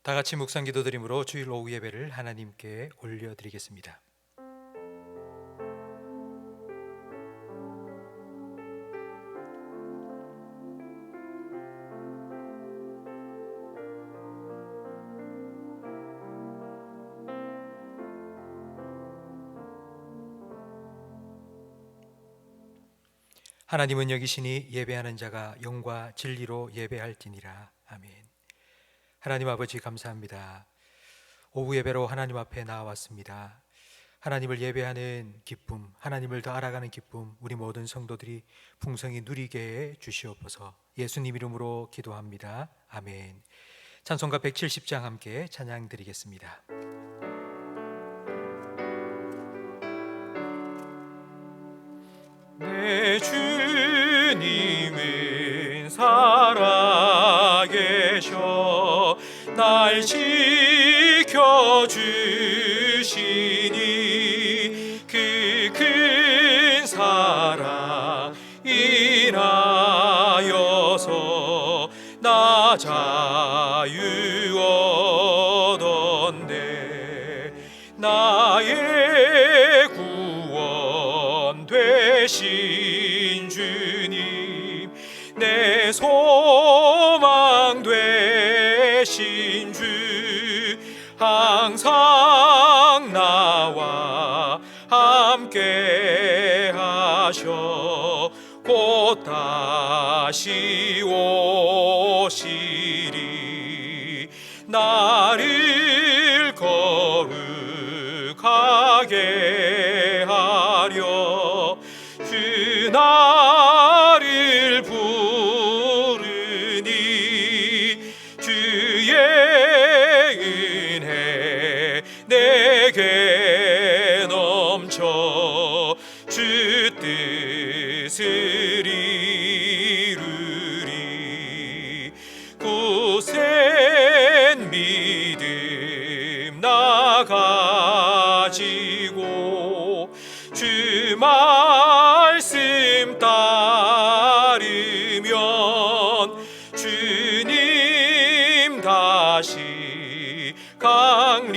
다 같이 묵상 기도드림으로 주일 오후 예배를 하나님께 올려드리겠습니다. 하나님은 여기시니 예배하는 자가 영과 진리로 예배할지니라. 아멘. 하나님 아버지 감사합니다. 오후 예배로 하나님 앞에 나왔습니다. 하나님을 예배하는 기쁨, 하나님을 더 알아가는 기쁨, 우리 모든 성도들이 풍성히 누리게 해 주시옵소서. 예수님 이름으로 기도합니다. 아멘. 찬송가 170장 함께 찬양 드리겠습니다. 내 주님은 살아계셔 날 지켜주시니 그 큰 사랑 인하여서 나 자유 얻었네. 나의 구원 되신 주님, 내 소망 되신 주, 항상 나와 함께 하셔 곧 다시 오시리. 나를 거룩하게 하려 주 나를 부르니 주의 은혜 내게 넘쳐 주 뜻을 이루리. 굳센 믿음 나 가지고 주 말씀 따르면 주님 다시 강림할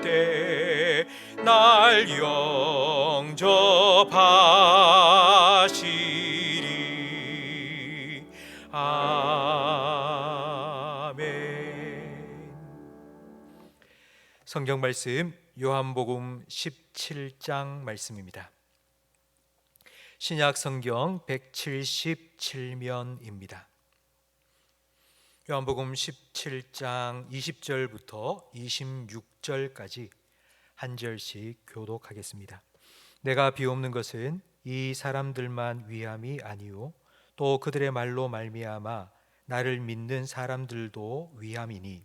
때 날 영접하시리. 아멘. 성경 말씀 요한복음 17장 말씀입니다. 신약 성경 177면입니다. 요한복음 17장 20절부터 26절까지 한 절씩 교독하겠습니다. 내가 비옵는 것은 이 사람들만 위함이 아니요 또 그들의 말로 말미암아 나를 믿는 사람들도 위함이니.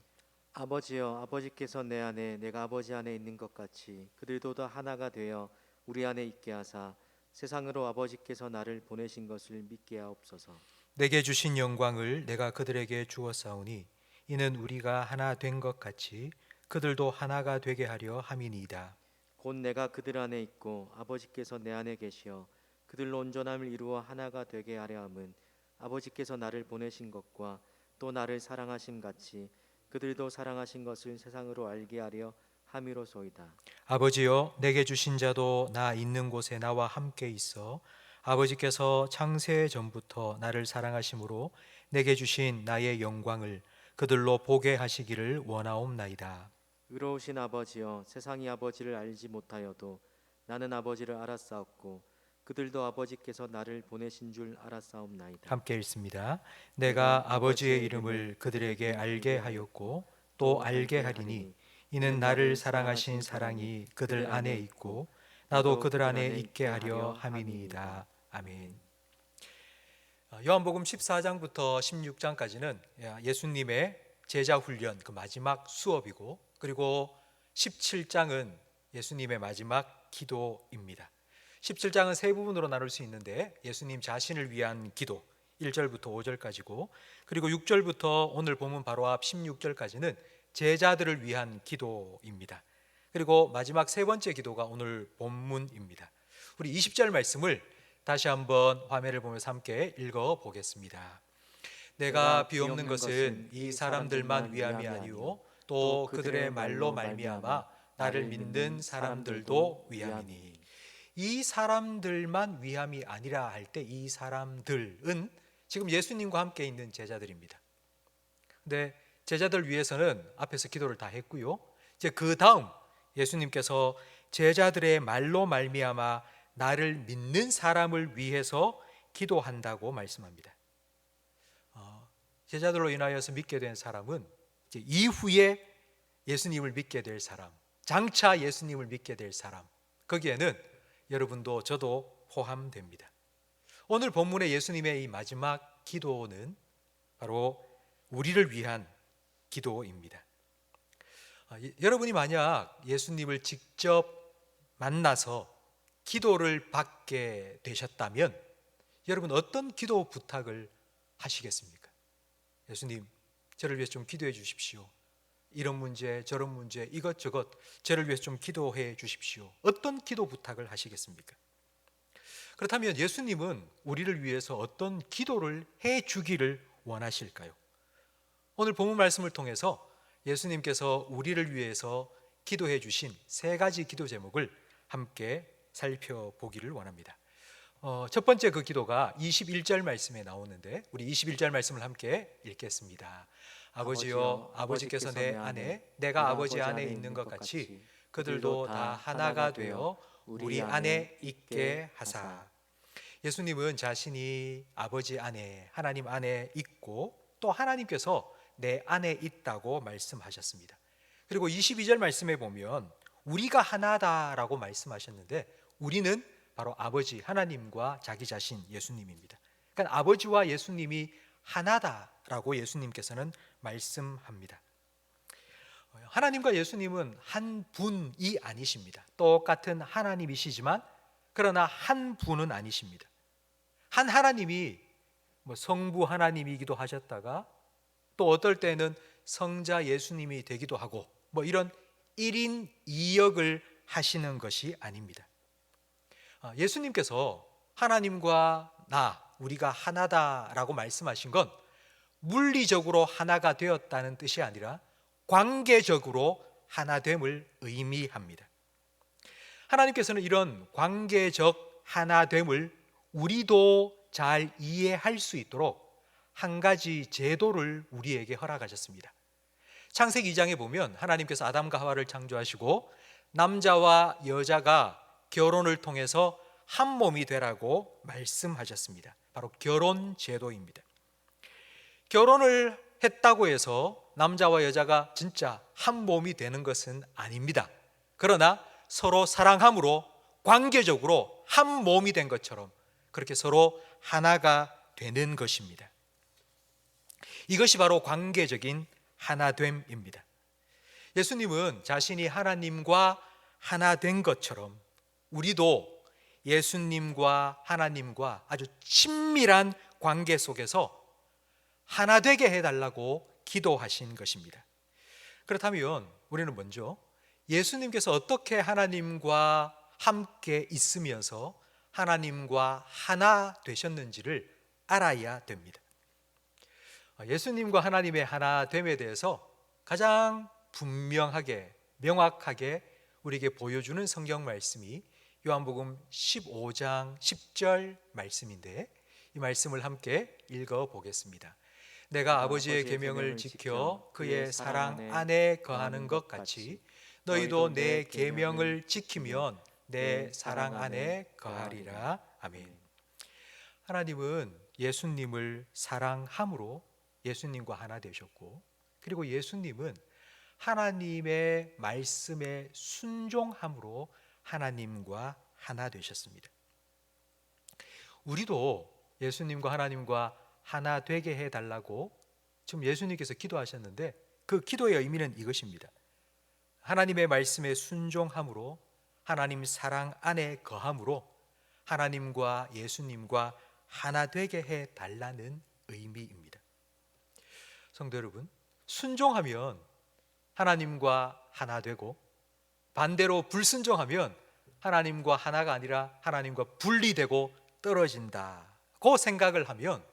아버지여, 아버지께서 내 안에 내가 아버지 안에 있는 것 같이 그들도 다 하나가 되어 우리 안에 있게 하사 세상으로 아버지께서 나를 보내신 것을 믿게 하옵소서. 내게 주신 영광을 내가 그들에게 주었사오니 이는 우리가 하나 된 것 같이 그들도 하나가 되게 하려 함이니이다. 곧 내가 그들 안에 있고 아버지께서 내 안에 계시어 그들로 온전함을 이루어 하나가 되게 하려 함은 아버지께서 나를 보내신 것과 또 나를 사랑하심 같이 그들도 사랑하신 것을 세상으로 알게 하려 함이로소이다. 아버지여, 내게 주신 자도 나 있는 곳에 나와 함께 있어 아버지께서 창세 전부터 나를 사랑하심으로 내게 주신 나의 영광을 그들로 보게 하시기를 원하옵나이다. 의로우신 아버지여, 세상이 아버지를 알지 못하여도 나는 아버지를 알았사옵고 그들도 아버지께서 나를 보내신 줄 알았사옵나이다. 함께 읽습니다. 내가 아버지의 이름을 그들에게 알게 하였고 또 알게 하리니 이는 나를 사랑하신 사랑이 그들 안에 있고 나도 그들 안에 있게 하려 함이니이다. 아멘. 요한복음 14장부터 16장까지는 예수님의 제자 훈련 그 마지막 수업이고, 그리고 17장은 예수님의 마지막 기도입니다. 17장은 세 부분으로 나눌 수 있는데 예수님 자신을 위한 기도 1절부터 5절까지고, 그리고 6절부터 오늘 본문 바로 앞 16절까지는 제자들을 위한 기도입니다. 그리고 마지막 세 번째 기도가 오늘 본문입니다. 우리 20절 말씀을 다시 한번 화면을 보면서 함께 읽어보겠습니다. 내가 비옵는 것은 이 사람들만 위함이 아니요 또 그들의 말로 말미암아 나를 믿는 사람들도 위함이니. 이 사람들만 위함이 아니라 할 때 이 사람들은 지금 예수님과 함께 있는 제자들입니다. 근데 제자들 위해서는 앞에서 기도를 다 했고요. 이제 그 다음 예수님께서 제자들의 말로 말미암아 나를 믿는 사람을 위해서 기도한다고 말씀합니다. 제자들로 인하여서 믿게 된 사람은 이제 이후에 예수님을 믿게 될 사람, 장차 예수님을 믿게 될 사람, 거기에는 여러분도 저도 포함됩니다. 오늘 본문의 예수님의 이 마지막 기도는 바로 우리를 위한 기도입니다. 여러분이 만약 예수님을 직접 만나서 기도를 받게 되셨다면 여러분 어떤 기도 부탁을 하시겠습니까? 예수님, 저를 위해서 좀 기도해 주십시오. 이런 문제, 저런 문제, 이것저것 저를 위해서 좀 기도해 주십시오. 어떤 기도 부탁을 하시겠습니까? 그렇다면 예수님은 우리를 위해서 어떤 기도를 해 주기를 원하실까요? 오늘 본문 말씀을 통해서 예수님께서 우리를 위해서 기도해 주신 세 가지 기도 제목을 함께 살펴보기를 원합니다. 첫 번째 그 기도가 21절 말씀에 나오는데 우리 21절 말씀을 함께 읽겠습니다. 아버지여, 아버지께서 내 안에 내가 아버지 안에 있는 것 같이 그들도 다 하나가 되어 우리 안에 있게 하사. 예수님은 자신이 아버지 안에, 하나님 안에 있고 또 하나님께서 내 안에 있다고 말씀하셨습니다. 그리고 22절 말씀에 보면 우리가 하나다라고 말씀하셨는데 우리는 바로 아버지 하나님과 자기 자신 예수님입니다. 그러니까 아버지와 예수님이 하나다라고 예수님께서는 말씀합니다. 하나님과 예수님은 한 분이 아니십니다. 똑같은 하나님이시지만 그러나 한 분은 아니십니다. 한 하나님이 성부 하나님이기도 하셨다가 또 어떨 때는 성자 예수님이 되기도 하고 이런 1인 2역을 하시는 것이 아닙니다. 예수님께서 하나님과 우리가 하나다라고 말씀하신 건 물리적으로 하나가 되었다는 뜻이 아니라 관계적으로 하나됨을 의미합니다. 하나님께서는 이런 관계적 하나됨을 우리도 잘 이해할 수 있도록 한 가지 제도를 우리에게 허락하셨습니다. 창세기 2장에 보면 하나님께서 아담과 하와를 창조하시고 남자와 여자가 결혼을 통해서 한 몸이 되라고 말씀하셨습니다. 바로 결혼 제도입니다. 결혼을 했다고 해서 남자와 여자가 진짜 한 몸이 되는 것은 아닙니다. 그러나 서로 사랑함으로 관계적으로 한 몸이 된 것처럼 그렇게 서로 하나가 되는 것입니다. 이것이 바로 관계적인 하나됨입니다. 예수님은 자신이 하나님과 하나 된 것처럼 우리도 예수님과 하나님과 아주 친밀한 관계 속에서 하나 되게 해달라고 기도하신 것입니다. 그렇다면 우리는 먼저 예수님께서 어떻게 하나님과 함께 있으면서 하나님과 하나 되셨는지를 알아야 됩니다. 예수님과 하나님의 하나됨에 대해서 가장 분명하게 명확하게 우리에게 보여주는 성경 말씀이 요한복음 15장 10절 말씀인데 이 말씀을 함께 읽어보겠습니다. 내가 아버지의 계명을 지켜 그의 사랑 안에 거하는 것 같이 너희도 내 계명을 지키면 내 사랑 안에 거하리라. 아멘. 하나님은 예수님을 사랑함으로 예수님과 하나 되셨고 그리고 예수님은 하나님의 말씀에 순종함으로 하나님과 하나 되셨습니다. 우리도 예수님과 하나님과 하나 되게 해달라고 지금 예수님께서 기도하셨는데 그 기도의 의미는 이것입니다. 하나님의 말씀에 순종함으로 하나님 사랑 안에 거함으로 하나님과 예수님과 하나 되게 해달라는 의미입니다. 성도 여러분, 순종하면 하나님과 하나 되고 반대로 불순종하면 하나님과 하나가 아니라 하나님과 분리되고 떨어진다고 생각을 하면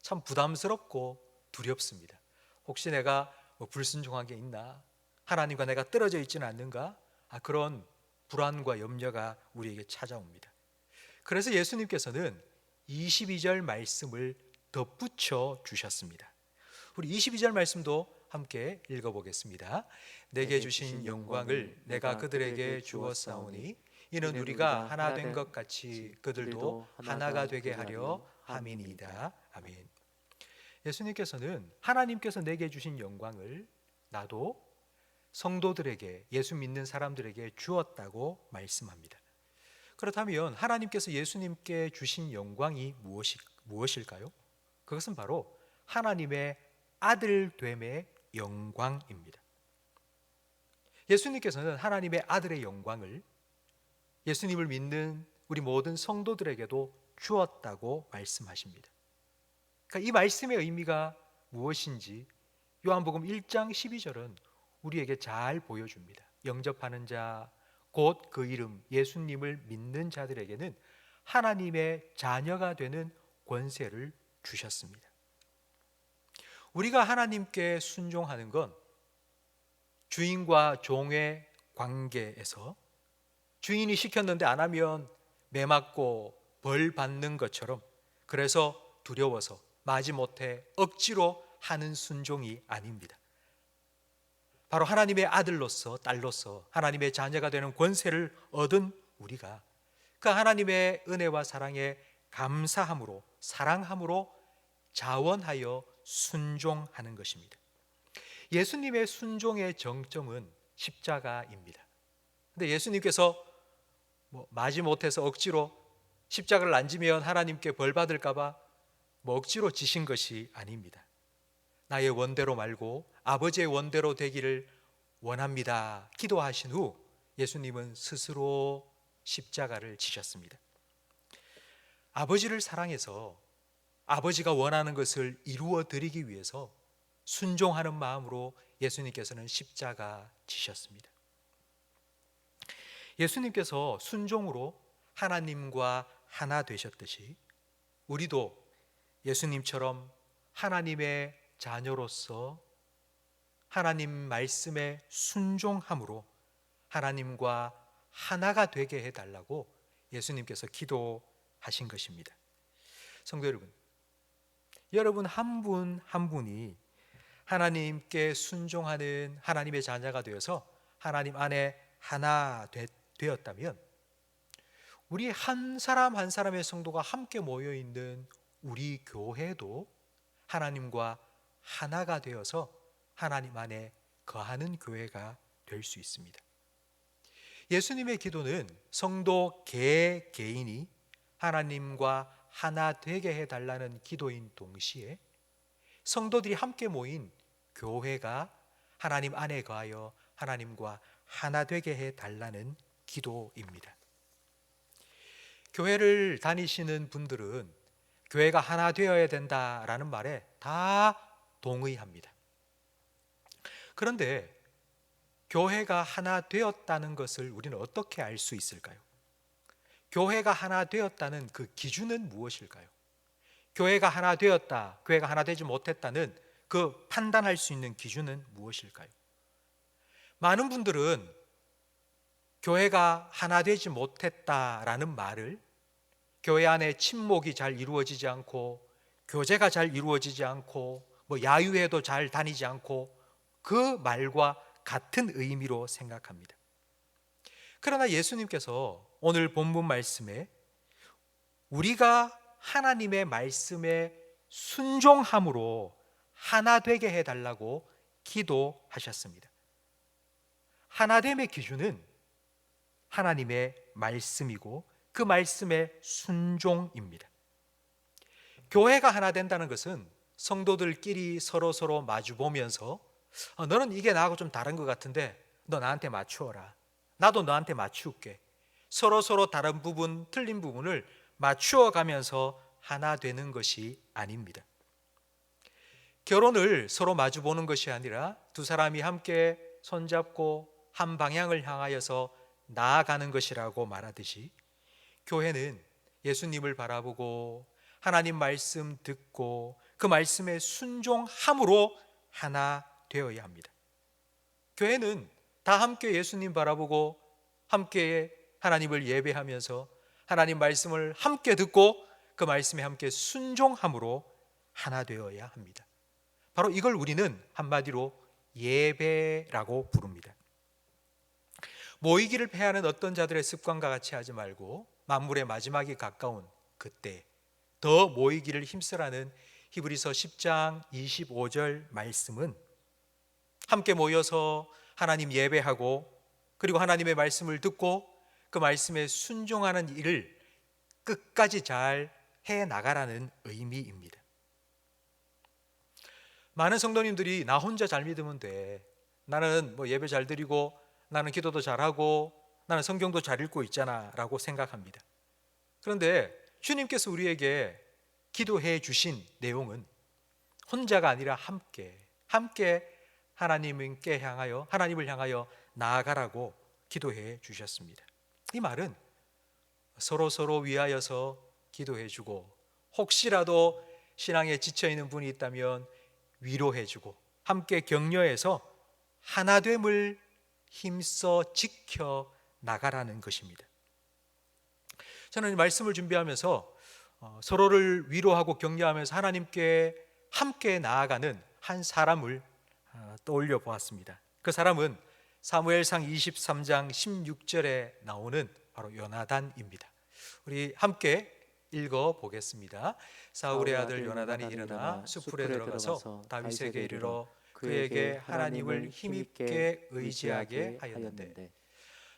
참 부담스럽고 두렵습니다. 혹시 내가 불순종한 게 있나? 하나님과 내가 떨어져 있지는 않는가? 그런 불안과 염려가 우리에게 찾아옵니다. 그래서 예수님께서는 22절 말씀을 덧붙여 주셨습니다. 우리 22절 말씀도 함께 읽어보겠습니다. 내게 주신 영광을 내가 그들에게 주었사오니 이는 우리가 하나 된 것 같이 그들도 하나가 되게 하려 함이니이다. 아멘. 예수님께서는 하나님께서 내게 주신 영광을 나도 성도들에게, 예수 믿는 사람들에게 주었다고 말씀합니다. 그렇다면 하나님께서 예수님께 주신 영광이 무엇일까요? 그것은 바로 하나님의 아들됨의 영광입니다. 예수님께서는 하나님의 아들의 영광을 예수님을 믿는 우리 모든 성도들에게도 주었다고 말씀하십니다. 그러니까 이 말씀의 의미가 무엇인지 요한복음 1장 12절은 우리에게 잘 보여줍니다. 영접하는 자, 곧 그 이름 예수님을 믿는 자들에게는 하나님의 자녀가 되는 권세를 주셨습니다. 우리가 하나님께 순종하는 건 주인과 종의 관계에서 주인이 시켰는데 안 하면 매 맞고 벌 받는 것처럼, 그래서 두려워서 마지못해 억지로 하는 순종이 아닙니다. 바로 하나님의 아들로서 딸로서 하나님의 자녀가 되는 권세를 얻은 우리가 그 하나님의 은혜와 사랑에 감사함으로, 사랑함으로 자원하여 순종하는 것입니다. 예수님의 순종의 정점은 십자가입니다. 근데 예수님께서 마지못해서 억지로 십자가를 안 지면 하나님께 벌 받을까 봐 억지로 지신 것이 아닙니다. 나의 원대로 말고 아버지의 원대로 되기를 원합니다 기도하신 후 예수님은 스스로 십자가를 지셨습니다. 아버지를 사랑해서 아버지가 원하는 것을 이루어 드리기 위해서 순종하는 마음으로 예수님께서는 십자가 지셨습니다. 예수님께서 순종으로 하나님과 하나 되셨듯이 우리도 예수님처럼 하나님의 자녀로서 하나님 말씀에 순종함으로 하나님과 하나가 되게 해달라고 예수님께서 기도하신 것입니다. 성도 여러분, 여러분 한 분 한 분이 하나님께 순종하는 하나님의 자녀가 되어서 하나님 안에 하나 되었다면 우리 한 사람 한 사람의 성도가 함께 모여 있는 우리 교회도 하나님과 하나가 되어서 하나님 안에 거하는 교회가 될 수 있습니다. 예수님의 기도는 성도 개개인이 하나님과 하나 되게 해달라는 기도인 동시에 성도들이 함께 모인 교회가 하나님 안에 거하여 하나님과 하나 되게 해달라는 기도입니다. 교회를 다니시는 분들은 교회가 하나 되어야 된다라는 말에 다 동의합니다. 그런데 교회가 하나 되었다는 것을 우리는 어떻게 알 수 있을까요? 교회가 하나 되었다는 그 기준은 무엇일까요? 교회가 하나 되었다, 교회가 하나 되지 못했다는 그 판단할 수 있는 기준은 무엇일까요? 많은 분들은 교회가 하나 되지 못했다라는 말을 교회 안에 친목이 잘 이루어지지 않고 교제가 잘 이루어지지 않고 야유회도 잘 다니지 않고 그 말과 같은 의미로 생각합니다. 그러나 예수님께서 오늘 본문 말씀에 우리가 하나님의 말씀에 순종함으로 하나 되게 해달라고 기도하셨습니다. 하나됨의 기준은 하나님의 말씀이고 그 말씀의 순종입니다. 교회가 하나 된다는 것은 성도들끼리 서로 마주보면서 너는 이게 나하고 좀 다른 것 같은데 너 나한테 맞추어라, 나도 너한테 맞출게, 서로 다른 부분, 틀린 부분을 맞추어 가면서 하나 되는 것이 아닙니다. 결혼을 서로 마주보는 것이 아니라 두 사람이 함께 손잡고 한 방향을 향하여서 나아가는 것이라고 말하듯이 교회는 예수님을 바라보고 하나님 말씀 듣고 그 말씀에 순종함으로 하나 되어야 합니다. 교회는 다 함께 예수님 바라보고 함께 하나님을 예배하면서 하나님 말씀을 함께 듣고 그 말씀에 함께 순종함으로 하나 되어야 합니다. 바로 이걸 우리는 한마디로 예배라고 부릅니다. 모이기를 패하는 어떤 자들의 습관과 같이 하지 말고 만물의 마지막이 가까운 그때 더 모이기를 힘쓰라는 히브리서 10장 25절 말씀은 함께 모여서 하나님 예배하고 그리고 하나님의 말씀을 듣고 그 말씀에 순종하는 일을 끝까지 잘 해나가라는 의미입니다. 많은 성도님들이 나 혼자 잘 믿으면 돼, 나는 예배 잘 드리고 나는 기도도 잘하고 나는 성경도 잘 읽고 있잖아 라고 생각합니다. 그런데 주님께서 우리에게 기도해 주신 내용은 혼자가 아니라 함께 하나님을 향하여 나아가라고 기도해 주셨습니다. 이 말은 서로 위하여서 기도해 주고 혹시라도 신앙에 지쳐 있는 분이 있다면 위로해 주고 함께 격려해서 하나됨을 힘써 지켜 나가라는 것입니다. 저는 이 말씀을 준비하면서 서로를 위로하고 격려하면서 하나님께 함께 나아가는 한 사람을 떠올려 보았습니다. 그 사람은 사무엘상 23장 16절에 나오는 바로 요나단입니다. 우리 함께 읽어 보겠습니다. 사울의 아들 요나단이 일어나 숲풀에 들어가서 다윗에게 이르러 그에게 하나님을 힘있게 의지하게 하였는데,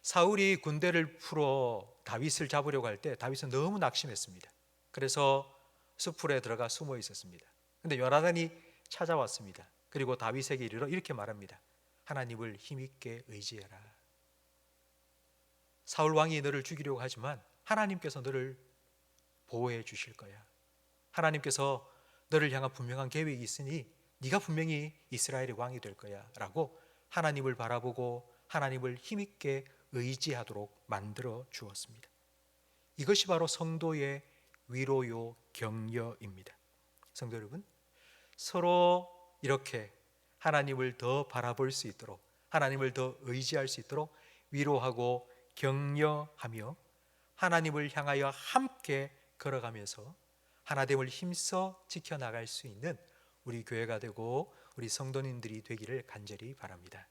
사울이 군대를 풀어 다윗을 잡으려고 할 때 다윗은 너무 낙심했습니다. 그래서 숲풀에 들어가 숨어 있었습니다. 그런데 요나단이 찾아왔습니다. 그리고 다윗에게 이르러 이렇게 말합니다. 하나님을 힘있게 의지해라. 사울 왕이 너를 죽이려고 하지만 하나님께서 너를 보호해 주실 거야. 하나님께서 너를 향한 분명한 계획이 있으니 네가 분명히 이스라엘의 왕이 될 거야 라고 하나님을 바라보고 하나님을 힘있게 의지하도록 만들어 주었습니다. 이것이 바로 성도의 위로요 격려입니다. 성도 여러분, 서로 이렇게 하나님을 더 바라볼 수 있도록, 하나님을 더 의지할 수 있도록 위로하고 격려하며 하나님을 향하여 함께 걸어가면서 하나됨을 힘써 지켜나갈 수 있는 우리 교회가 되고 우리 성도님들이 되기를 간절히 바랍니다.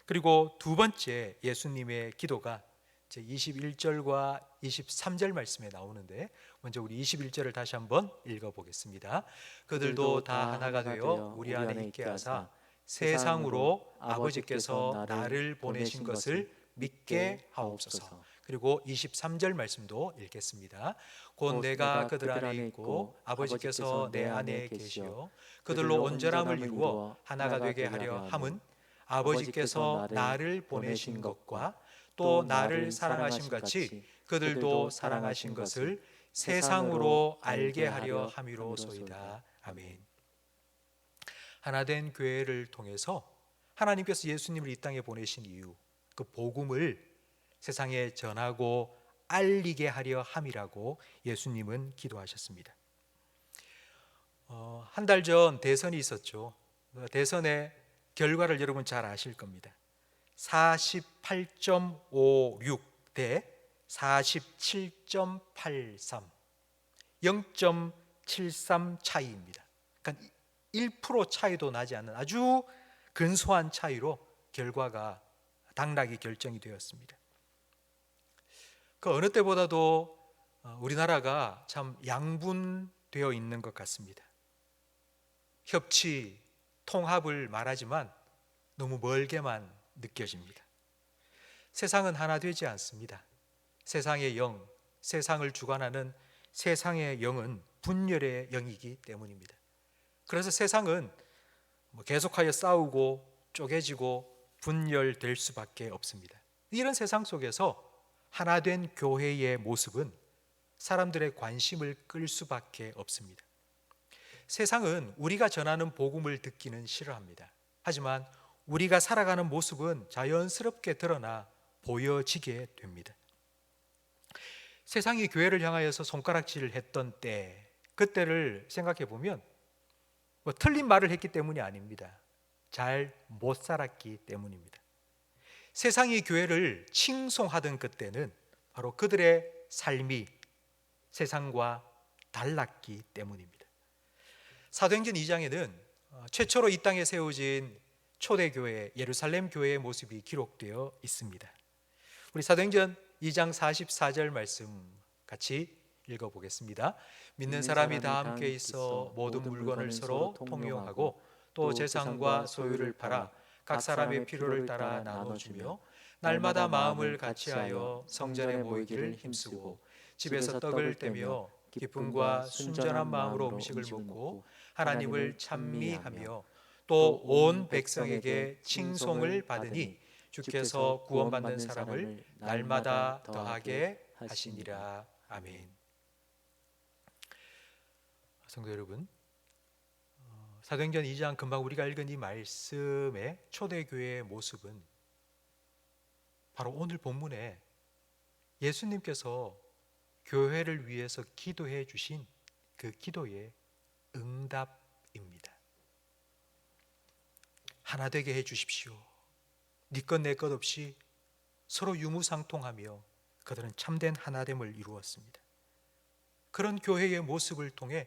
그리고 두 번째 예수님의 기도가 제 21절과 23절 말씀에 나오는데, 먼저 우리 21절을 다시 한번 읽어보겠습니다. 그들도 다 하나가 되어 우리 안에 있게 하사 세상으로 아버지께서 나를 보내신 것을 믿게 하옵소서. 그리고 23절 말씀도 읽겠습니다. 곧 내가 그들 안에 있고 아버지께서 내 안에 계시어 그들로 온전함을 이루어 하나가 되게 하려 함은 아버지께서 나를 보내신 것과 또 나를 사랑하신 같이 그들도 사랑하신 것을 세상으로 알게 하려 함이로소이다. 아멘. 하나된 교회를 통해서 하나님께서 예수님을 이 땅에 보내신 이유, 그 복음을 세상에 전하고 알리게 하려 함이라고 예수님은 기도하셨습니다. 한 달 전 대선이 있었죠. 대선의 결과를 여러분 잘 아실 겁니다. 48.56 대 47.83, 0.73 차이입니다. 그러니까 1% 차이도 나지 않는 아주 근소한 차이로 결과가 당락이 결정이 되었습니다. 그 어느 때보다도 우리나라가 참 양분되어 있는 것 같습니다. 협치, 통합을 말하지만 너무 멀게만 느껴집니다. 세상은 하나 되지 않습니다. 세상의 영, 세상을 주관하는 세상의 영은 분열의 영이기 때문입니다. 그래서 세상은 계속하여 싸우고 쪼개지고 분열될 수밖에 없습니다. 이런 세상 속에서 하나된 교회의 모습은 사람들의 관심을 끌 수밖에 없습니다. 세상은 우리가 전하는 복음을 듣기는 싫어합니다. 하지만 우리가 살아가는 모습은 자연스럽게 드러나 보여지게 됩니다. 세상이 교회를 향하여서 손가락질을 했던 때, 그때를 생각해 보면 뭐 틀린 말을 했기 때문이 아닙니다. 잘 못 살았기 때문입니다. 세상이 교회를 칭송하던 그때는 바로 그들의 삶이 세상과 달랐기 때문입니다. 사도행전 2장에는 최초로 이 땅에 세워진 초대교회 예루살렘 교회의 모습이 기록되어 있습니다. 우리 사도행전 2장 44절 말씀 같이 읽어보겠습니다. 믿는 사람이 다 함께 있어 모든 물건을 서로 통용하고 또 재산과 소유를 팔아 각 사람의 필요를 따라 나눠주며 날마다 마음을 같이하여 성전에 모이기를 힘쓰고 집에서 떡을 떼며 기쁨과 순전한 마음으로 음식을 먹고 하나님을 찬미하며 또 온 백성에게 칭송을 받으니 주께서 구원받는 사람을 날마다 더하게 하시니라. 아멘. 성도 여러분, 사도행전 2장 금방 우리가 읽은 이 말씀의 초대교회의 모습은 바로 오늘 본문에 예수님께서 교회를 위해서 기도해 주신 그 기도의 응답입니다. 하나 되게 해 주십시오. 네 것 내 것 없이 서로 유무상통하며 그들은 참된 하나됨을 이루었습니다. 그런 교회의 모습을 통해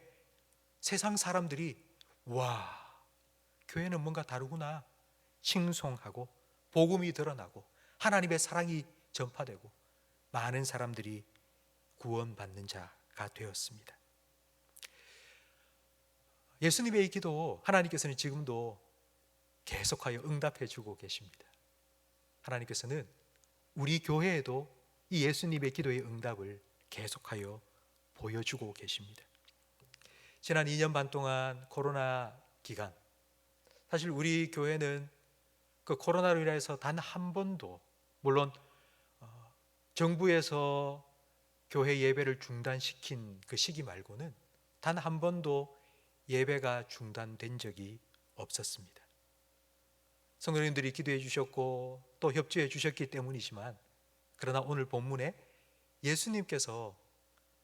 세상 사람들이 와, 교회는 뭔가 다르구나 칭송하고 복음이 드러나고 하나님의 사랑이 전파되고 많은 사람들이 구원받는 자가 되었습니다. 예수님의 이 기도 하나님께서는 지금도 계속하여 응답해 주고 계십니다. 하나님께서는 우리 교회에도 이 예수님의 기도의 응답을 계속하여 보여주고 계십니다. 지난 2년 반 동안 코로나 기간, 사실 우리 교회는 그 코로나로 인해서 단 한 번도, 물론 정부에서 교회 예배를 중단시킨 그 시기 말고는 단 한 번도 예배가 중단된 적이 없었습니다. 성도님들이 기도해 주셨고 또 협조해 주셨기 때문이지만, 그러나 오늘 본문에 예수님께서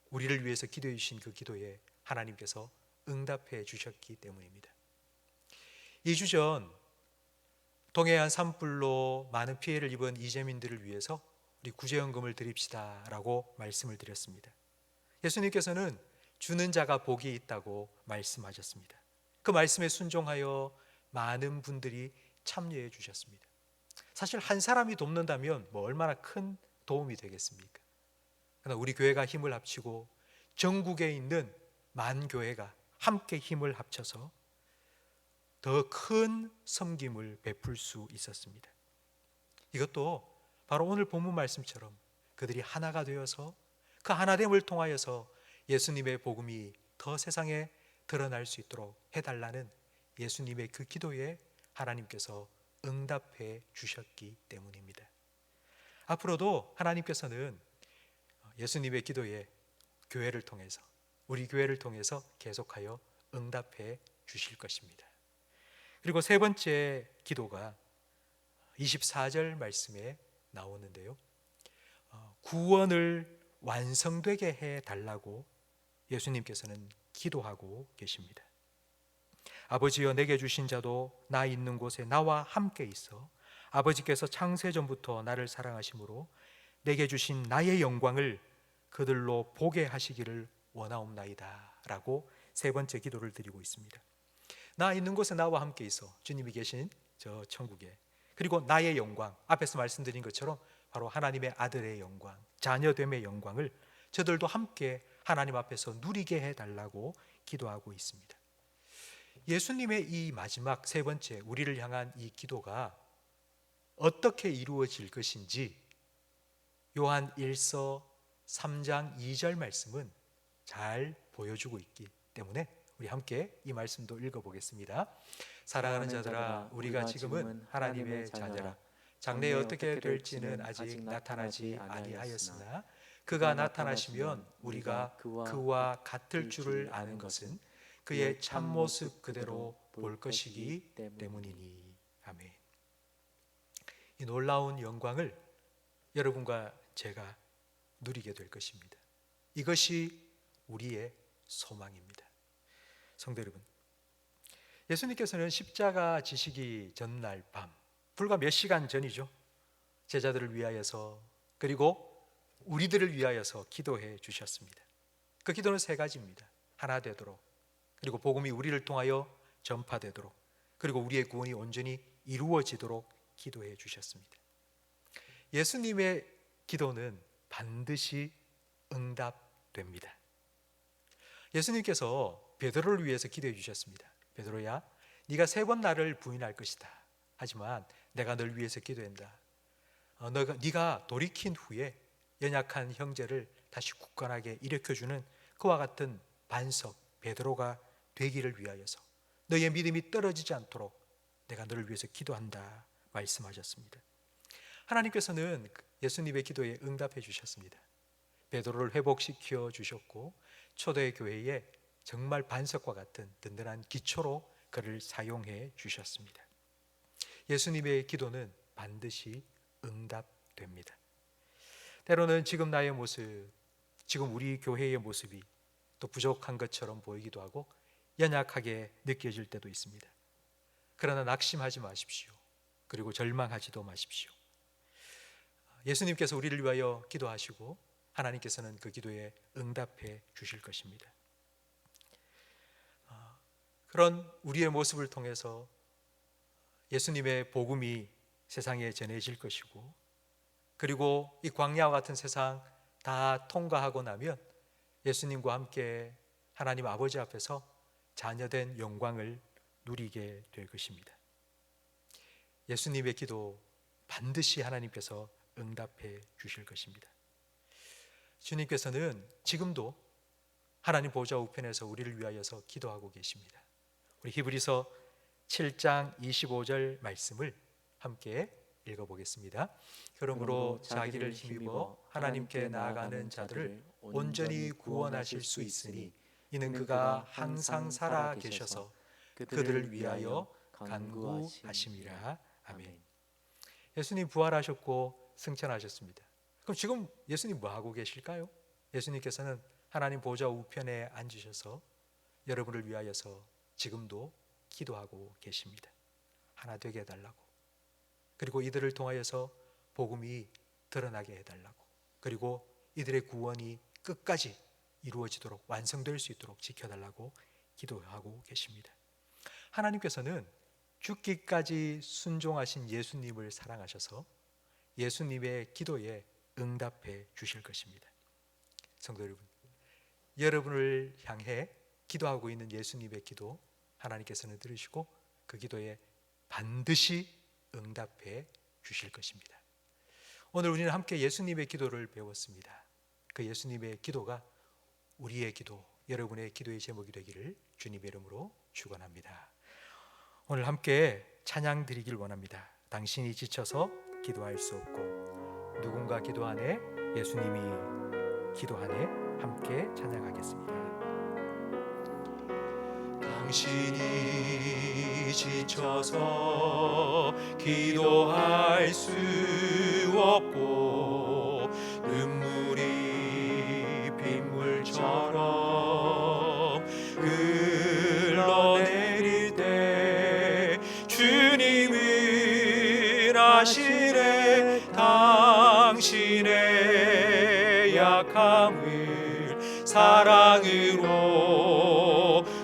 우리를 위해서 기도해 주신 그 기도에 하나님께서 응답해 주셨기 때문입니다. 2주 전 동해안 산불로 많은 피해를 입은 이재민들을 위해서 우리 구제연금을 드립시다 라고 말씀을 드렸습니다. 예수님께서는 주는 자가 복이 있다고 말씀하셨습니다. 그 말씀에 순종하여 많은 분들이 참여해 주셨습니다. 사실 한 사람이 돕는다면 뭐 얼마나 큰 도움이 되겠습니까? 그러나 우리 교회가 힘을 합치고 전국에 있는 만 교회가 함께 힘을 합쳐서 더 큰 섬김을 베풀 수 있었습니다. 이것도 바로 오늘 본문 말씀처럼 그들이 하나가 되어서 그 하나됨을 통하여서 예수님의 복음이 더 세상에 드러날 수 있도록 해달라는 예수님의 그 기도에 하나님께서 응답해 주셨기 때문입니다. 앞으로도 하나님께서는 예수님의 기도에 교회를 통해서, 우리 교회를 통해서 계속하여 응답해 주실 것입니다. 그리고 세 번째 기도가 24절 말씀에 나오는데요, 구원을 완성되게 해달라고 예수님께서는 기도하고 계십니다. 아버지여, 내게 주신 자도 나 있는 곳에 나와 함께 있어 아버지께서 창세전부터 나를 사랑하심으로 내게 주신 나의 영광을 그들로 보게 하시기를 원하옵나이다 라고 세 번째 기도를 드리고 있습니다. 나 있는 곳에 나와 함께 있어, 주님이 계신 저 천국에, 그리고 나의 영광, 앞에서 말씀드린 것처럼 바로 하나님의 아들의 영광, 자녀됨의 영광을 저들도 함께 하나님 앞에서 누리게 해달라고 기도하고 있습니다. 예수님의 이 마지막 세 번째 우리를 향한 이 기도가 어떻게 이루어질 것인지 요한 1서 3장 2절 말씀은 잘 보여주고 있기 때문에 우리 함께 이 말씀도 읽어보겠습니다. 사랑하는 자들아, 우리가 지금은 하나님의 자녀라. 장래에 어떻게 될지는 아직 나타나지 아니하였으나 그가 나타나시면 우리가 그와 같을 줄을 아는 것은 그의 참모습 그대로 볼 것이기 때문이니. 아멘. 이 놀라운 영광을 여러분과 제가 누리게 될 것입니다. 이것이 우리의 소망입니다. 성도 여러분, 예수님께서는 십자가 지시기 전날 밤, 불과 몇 시간 전이죠, 제자들을 위하여서 그리고 우리들을 위하여서 기도해 주셨습니다. 그 기도는 세 가지입니다. 하나 되도록, 그리고 복음이 우리를 통하여 전파되도록, 그리고 우리의 구원이 온전히 이루어지도록 기도해 주셨습니다. 예수님의 기도는 반드시 응답됩니다. 예수님께서 베드로를 위해서 기도해 주셨습니다. 베드로야, 네가 3번 나를 부인할 것이다. 하지만 내가 널 위해서 기도한다. 네가 돌이킨 후에 연약한 형제를 다시 굳건하게 일으켜주는 그와 같은 반석 베드로가 되기를 위하여서 너의 믿음이 떨어지지 않도록 내가 너를 위해서 기도한다 말씀하셨습니다. 하나님께서는 예수님의 기도에 응답해 주셨습니다. 베드로를 회복시켜 주셨고 초대 교회에 정말 반석과 같은 든든한 기초로 그를 사용해 주셨습니다. 예수님의 기도는 반드시 응답됩니다. 때로는 지금 나의 모습, 지금 우리 교회의 모습이 또 부족한 것처럼 보이기도 하고 연약하게 느껴질 때도 있습니다. 그러나 낙심하지 마십시오. 그리고 절망하지도 마십시오. 예수님께서 우리를 위하여 기도하시고 하나님께서는 그 기도에 응답해 주실 것입니다. 그런 우리의 모습을 통해서 예수님의 복음이 세상에 전해질 것이고, 그리고 이 광야와 같은 세상 다 통과하고 나면 예수님과 함께 하나님 아버지 앞에서 자녀된 영광을 누리게 될 것입니다. 예수님의 기도 반드시 하나님께서 응답해 주실 것입니다. 주님께서는 지금도 하나님 보좌 우편에서 우리를 위하여서 기도하고 계십니다. 우리 히브리서 7장 25절 말씀을 함께 읽어보겠습니다. 그러므로 자기를 힘입어 하나님께 나아가는 자들을 온전히 구원하실 수 있으니 이는 그가 항상 살아 계셔서 그들을 위하여 간구하심이라. 아멘. 예수님 부활하셨고 승천하셨습니다. 그럼 지금 예수님 뭐 하고 계실까요? 예수님께서는 하나님 보좌 우편에 앉으셔서 여러분을 위하여서 지금도 기도하고 계십니다. 하나 되게 해달라고, 그리고 이들을 통하여서 복음이 드러나게 해달라고, 그리고 이들의 구원이 끝까지 이루어지도록 완성될 수 있도록 지켜달라고 기도하고 계십니다. 하나님께서는 죽기까지 순종하신 예수님을 사랑하셔서 예수님의 기도에 응답해 주실 것입니다. 성도 여러분, 여러분을 향해 기도하고 있는 예수님의 기도 하나님께서는 들으시고 그 기도에 반드시 응답해 주실 것입니다. 오늘 우리는 함께 예수님의 기도를 배웠습니다. 그 예수님의 기도가 우리의 기도, 여러분의 기도의 제목이 되기를 주님의 이름으로 축원합니다. 오늘 함께 찬양 드리길 원합니다. 당신이 지쳐서 기도할 수 없고, 누군가 기도하네, 예수님이 기도하네. 함께 찬양하겠습니다. 당신이 지쳐서 기도할 수 없고, 눈물이 빗물처럼 흘러내릴 때 주님은 아시네. 당신의 약함을 사랑으로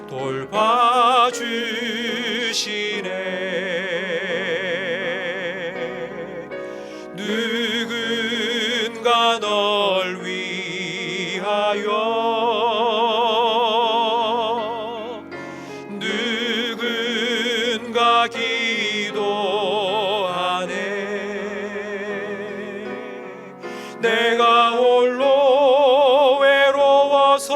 돌봐주시네. 누군가 널 위하여, 누군가 기도하네. 내가 홀로 외로워서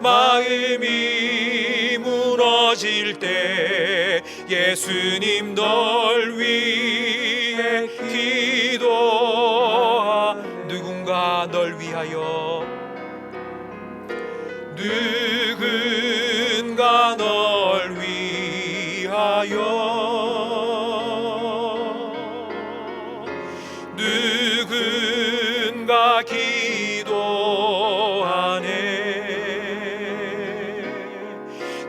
마음이 무너질 때 예수님 널 위해 기도하. 누군가 널 위하여, 누군가 널 위하여, 누군가 기도하네.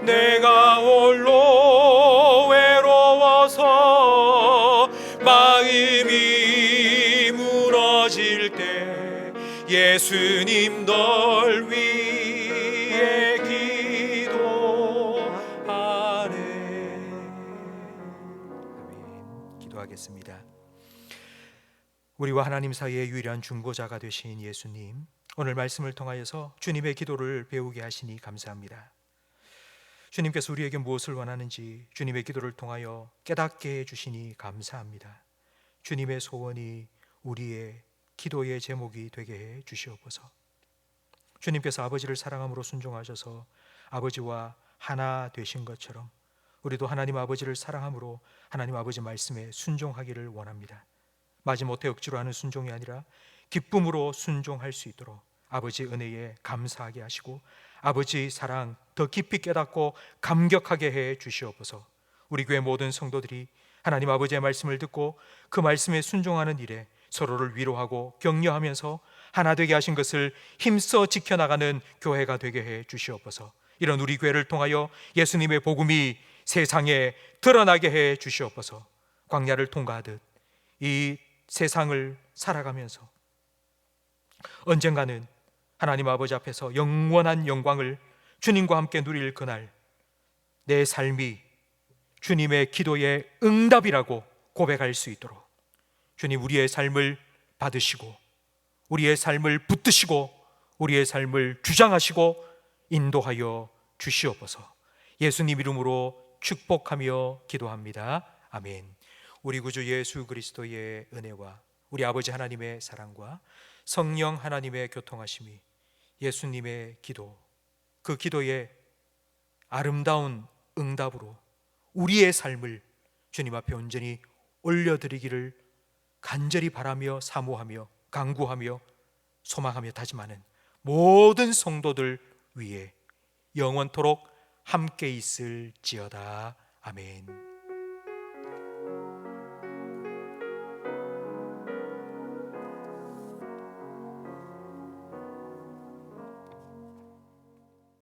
내가 홀로 예수님 널 위해 기도하네. 아멘. 기도하겠습니다. 우리와 하나님 사이의 유일한 중보자가 되신 예수님, 오늘 말씀을 통하여서 주님의 기도를 배우게 하시니 감사합니다. 주님께서 우리에게 무엇을 원하는지 주님의 기도를 통하여 깨닫게 해주시니 감사합니다. 주님의 소원이 우리의 기도의 제목이 되게 해 주시옵소서. 주님께서 아버지를 사랑함으로 순종하셔서 아버지와 하나 되신 것처럼 우리도 하나님 아버지를 사랑함으로 하나님 아버지 말씀에 순종하기를 원합니다. 마지못해 억지로 하는 순종이 아니라 기쁨으로 순종할 수 있도록 아버지 은혜에 감사하게 하시고 아버지 사랑 더 깊이 깨닫고 감격하게 해 주시옵소서. 우리 교회 모든 성도들이 하나님 아버지의 말씀을 듣고 그 말씀에 순종하는 일에 서로를 위로하고 격려하면서 하나 되게 하신 것을 힘써 지켜나가는 교회가 되게 해 주시옵소서. 이런 우리 교회를 통하여 예수님의 복음이 세상에 드러나게 해 주시옵소서. 광야를 통과하듯 이 세상을 살아가면서 언젠가는 하나님 아버지 앞에서 영원한 영광을 주님과 함께 누릴 그날, 내 삶이 주님의 기도의 응답이라고 고백할 수 있도록 주님 우리의 삶을 받으시고 우리의 삶을 붙드시고 우리의 삶을 주장하시고 인도하여 주시옵소서. 예수님 이름으로 축복하며 기도합니다. 아멘. 우리 구주 예수 그리스도의 은혜와 우리 아버지 하나님의 사랑과 성령 하나님의 교통하심이 예수님의 기도, 그 기도의 아름다운 응답으로 우리의 삶을 주님 앞에 온전히 올려드리기를 간절히 바라며 사모하며 간구하며 소망하며 다짐하는 모든 성도들 위해 영원토록 함께 있을지어다. 아멘.